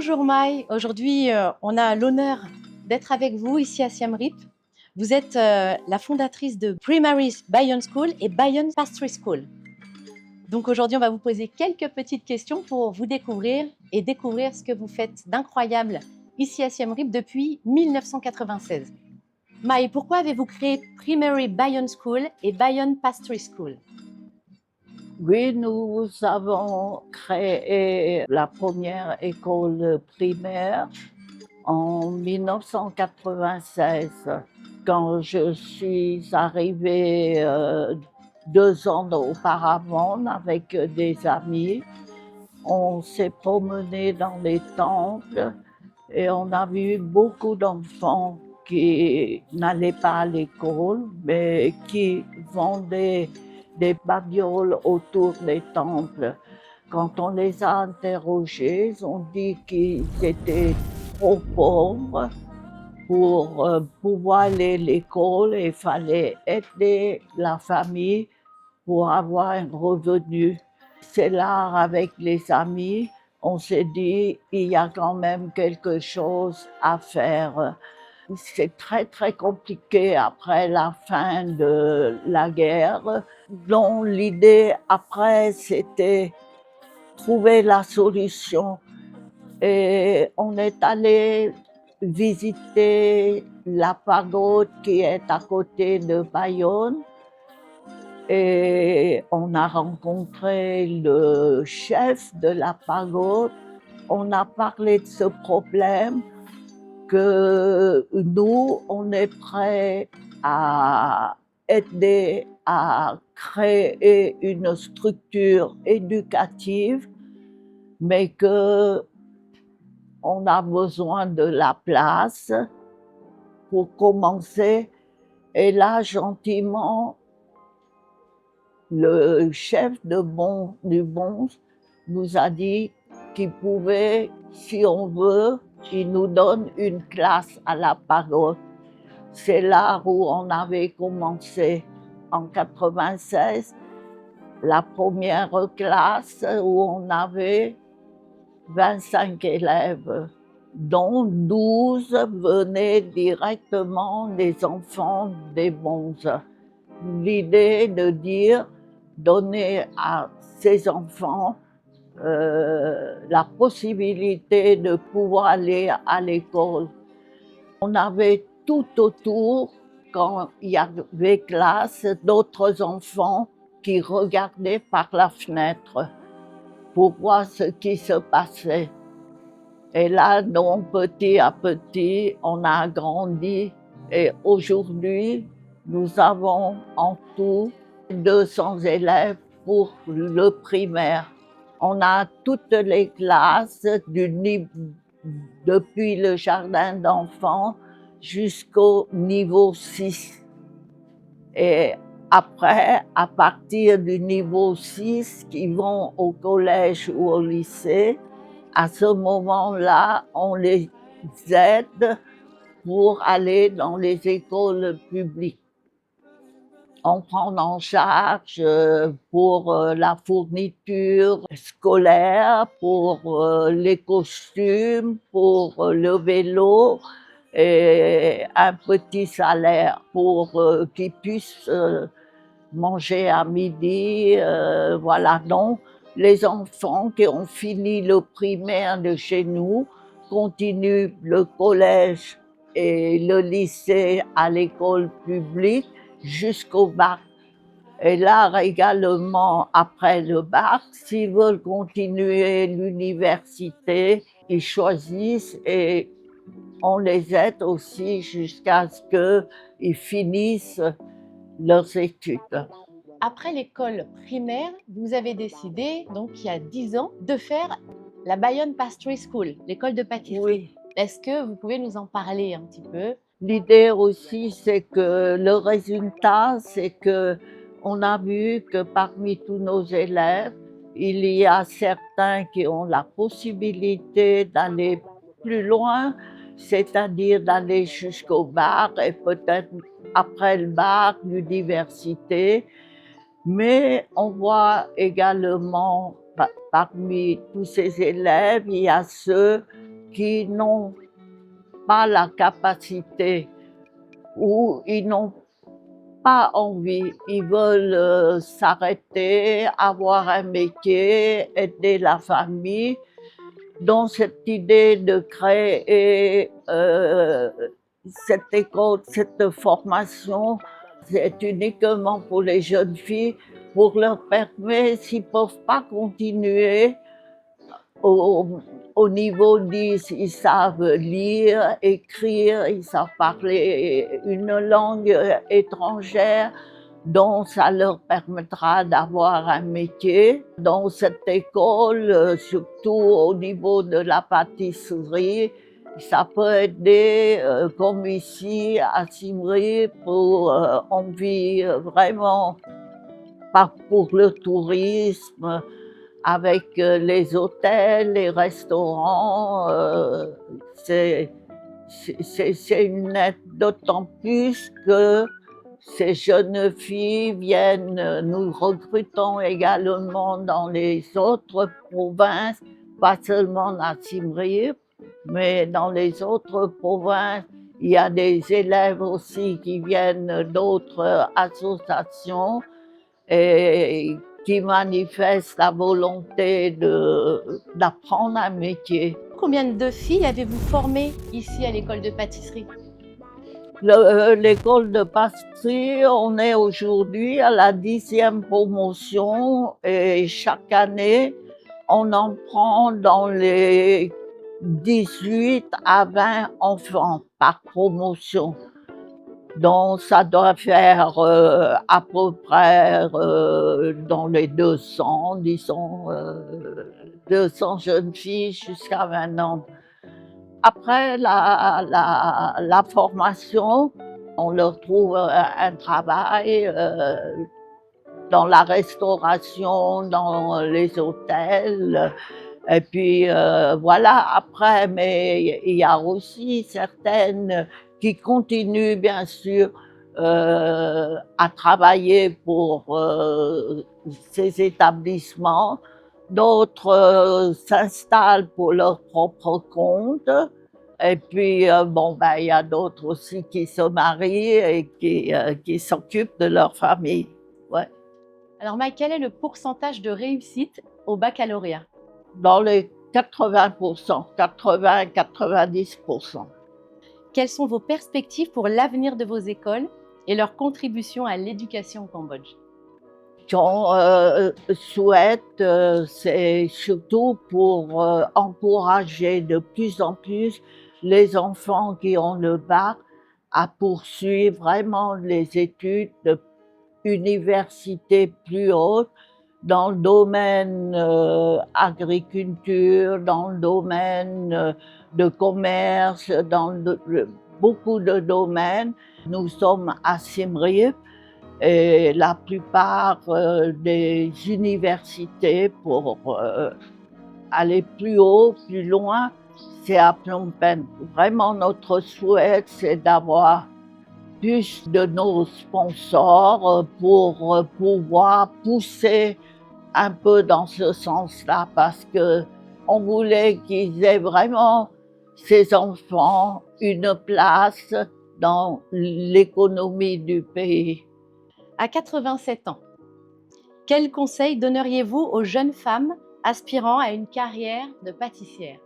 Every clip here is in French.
Bonjour Maï, aujourd'hui on a l'honneur d'être avec vous ici à Siem Reap. Vous êtes la fondatrice de Primaries Bayonne School et Bayonne Pastry School. Donc aujourd'hui on va vous poser quelques petites questions pour vous découvrir et découvrir ce que vous faites d'incroyable ici à Siem Reap depuis 1996. Maï, pourquoi avez-vous créé Primary Bayonne School et Bayonne Pastry School? Oui, nous avons créé la première école primaire en 1996. Quand je suis arrivée 2 ans auparavant avec des amis, on s'est promené dans les temples et on a vu beaucoup d'enfants qui n'allaient pas à l'école, mais qui vendaient des babioles autour des temples. Quand on les a interrogés, ils ont dit qu'ils étaient trop pauvres pour pouvoir aller à l'école et il fallait aider la famille pour avoir un revenu. C'est là, avec les amis, on s'est dit, il y a quand même quelque chose à faire. C'est très très compliqué après la fin de la guerre. Donc l'idée après, c'était trouver la solution. Et on est allé visiter la pagode qui est à côté de Bayonne. Et on a rencontré le chef de la pagode. On a parlé de ce problème, que nous, on est prêts à aider à créer une structure éducative, mais que on a besoin de la place pour commencer. Et là, gentiment, le chef du Bons nous a dit qu'il pouvait, si on veut, il nous donne une classe à la pagode. C'est là où on avait commencé en 96, la première classe où on avait 25 élèves, dont 12 venaient directement des enfants des Bons. L'idée de dire, donner à ces enfants la possibilité de pouvoir aller à l'école. On avait tout autour, quand il y avait classe, d'autres enfants qui regardaient par la fenêtre pour voir ce qui se passait. Et là, donc, petit à petit, on a grandi et aujourd'hui, nous avons en tout 200 élèves pour le primaire. On a toutes les classes depuis le jardin d'enfants jusqu'au niveau 6. Et après, à partir du niveau 6, qui vont au collège ou au lycée, à ce moment-là, on les aide pour aller dans les écoles publiques. On prend en charge pour la fourniture scolaire, pour les costumes, pour le vélo et un petit salaire pour qu'ils puissent manger à midi. Voilà, donc les enfants qui ont fini le primaire de chez nous continuent le collège et le lycée à l'école publique jusqu'au bac. Et là également, après le bac, s'ils veulent continuer l'université, ils choisissent et on les aide aussi jusqu'à ce qu'ils finissent leurs études. Après l'école primaire, vous avez décidé, donc il y a 10 ans, de faire la Bayonne Pastry School, l'école de pâtisserie. Oui. Est-ce que vous pouvez nous en parler un petit peu? L'idée aussi, c'est que le résultat, c'est que on a vu que parmi tous nos élèves, il y a certains qui ont la possibilité d'aller plus loin, c'est-à-dire d'aller jusqu'au bac et peut-être après le bac, l'université. Mais on voit également parmi tous ces élèves, il y a ceux qui n'ont pas la capacité ou ils n'ont pas envie, ils veulent s'arrêter, avoir un métier, aider la famille. Donc cette idée de créer cette école, cette formation, c'est uniquement pour les jeunes filles, pour leur permettre, s'ils ne peuvent pas continuer, au, au niveau 10, ils savent lire, écrire, ils savent parler une langue étrangère, donc ça leur permettra d'avoir un métier. Dans cette école, surtout au niveau de la pâtisserie, ça peut aider, comme ici à Siem Reap, pour on vit vraiment pas pour le tourisme, avec les hôtels, les restaurants, c'est une aide, d'autant plus que ces jeunes filles viennent, nous recrutons également dans les autres provinces, pas seulement à Siem Reap, mais dans les autres provinces, il y a des élèves aussi qui viennent d'autres associations et qui manifestent la volonté d'apprendre un métier. Combien de filles avez-vous formées ici à l'école de pâtisserie? L'école de pâtisserie, on est aujourd'hui à la 10e promotion et chaque année, on en prend dans les 18 à 20 enfants par promotion. Donc ça doit faire à peu près dans les 200, disons, 200 jeunes filles jusqu'à 20 ans. Après la formation, on leur trouve un travail dans la restauration, dans les hôtels. Et puis voilà, après, mais il y a aussi certaines qui continuent bien sûr à travailler pour ces établissements. D'autres s'installent pour leur propre compte. Et puis, bon, ben, il y a d'autres aussi qui se marient et qui s'occupent de leur famille. Ouais. Alors Mike, quel est le pourcentage de réussite au baccalauréat? Dans les 80%, 80-90%. Quelles sont vos perspectives pour l'avenir de vos écoles et leur contribution à l'éducation au Cambodge? Qu'on souhaite, c'est surtout pour encourager de plus en plus les enfants qui ont le bac à poursuivre vraiment les études de université plus haute dans le domaine agriculture, dans le domaine de commerce, dans beaucoup de domaines. Nous sommes à Siem Reap et la plupart des universités pour aller plus haut, plus loin, c'est à Phnom Penh. Vraiment, notre souhait, c'est d'avoir plus de nos sponsors pour pouvoir pousser un peu dans ce sens-là, parce que on voulait qu'ils aient vraiment, ces enfants, une place dans l'économie du pays. À 87 ans, quels conseils donneriez-vous aux jeunes femmes aspirant à une carrière de pâtissière?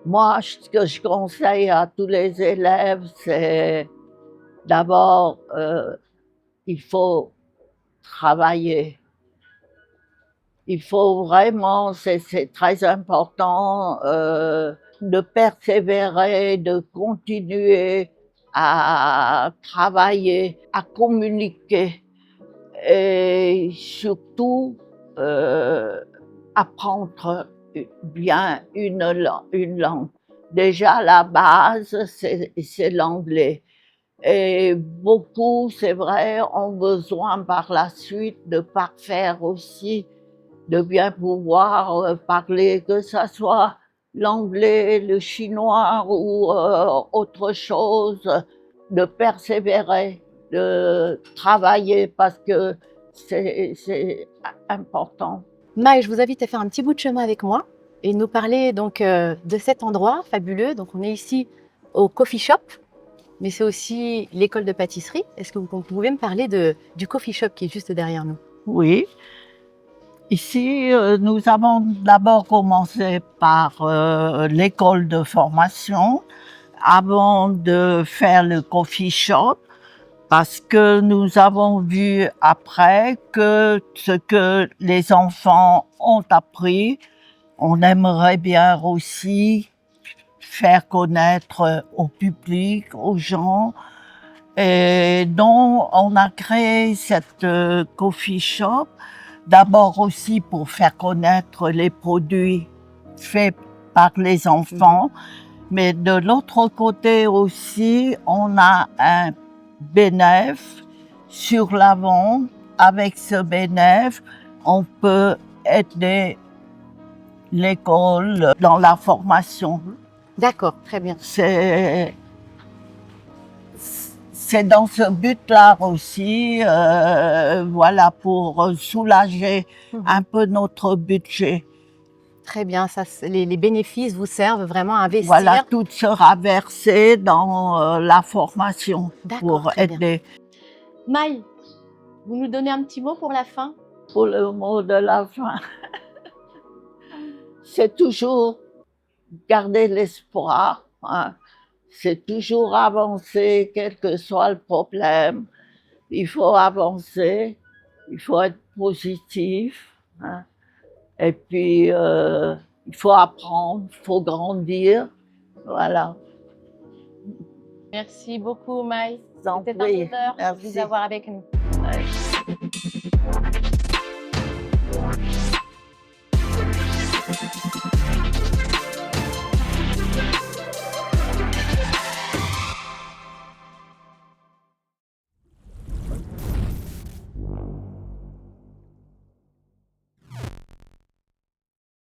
Moi, ce que je conseille à tous les élèves, c'est d'abord, il faut travailler. Il faut vraiment, c'est très important, de persévérer, de continuer à travailler, à communiquer et surtout apprendre bien une langue. Déjà, la base, c'est l'anglais. Et beaucoup, c'est vrai, ont besoin par la suite de parfaire aussi, de bien pouvoir parler, que ce soit l'anglais, le chinois ou autre chose, de persévérer, de travailler parce que c'est important. Mike, je vous invite à faire un petit bout de chemin avec moi. et nous parler donc de cet endroit fabuleux. Donc on est ici au coffee shop, mais c'est aussi l'école de pâtisserie. Est-ce que vous pouvez me parler du coffee shop qui est juste derrière nous? Oui. Ici, nous avons d'abord commencé par l'école de formation avant de faire le coffee shop, parce que nous avons vu après que ce que les enfants ont appris, on aimerait bien aussi faire connaître au public, aux gens. Et donc, on a créé cette coffee shop, d'abord aussi pour faire connaître les produits faits par les enfants, mais de l'autre côté aussi, on a un bénéfice sur l'avant. Avec ce bénéfice, on peut aider l'école dans la formation. D'accord, très bien. C'est dans ce but-là aussi, voilà, pour soulager un peu notre budget. Très bien, ça, les bénéfices vous servent vraiment à investir. Voilà, tout sera versé dans la formation pour très bien. aider. Maï, vous nous donnez un petit mot pour la fin? Pour le mot de la fin, c'est toujours garder l'espoir, hein. C'est toujours avancer, quel que soit le problème. Il faut avancer, il faut être positif, hein. Et puis, il faut apprendre, il faut grandir, voilà. Merci beaucoup, Maï. J'en C'était un prie, honneur de vous merci. avoir avec nous. Ouais.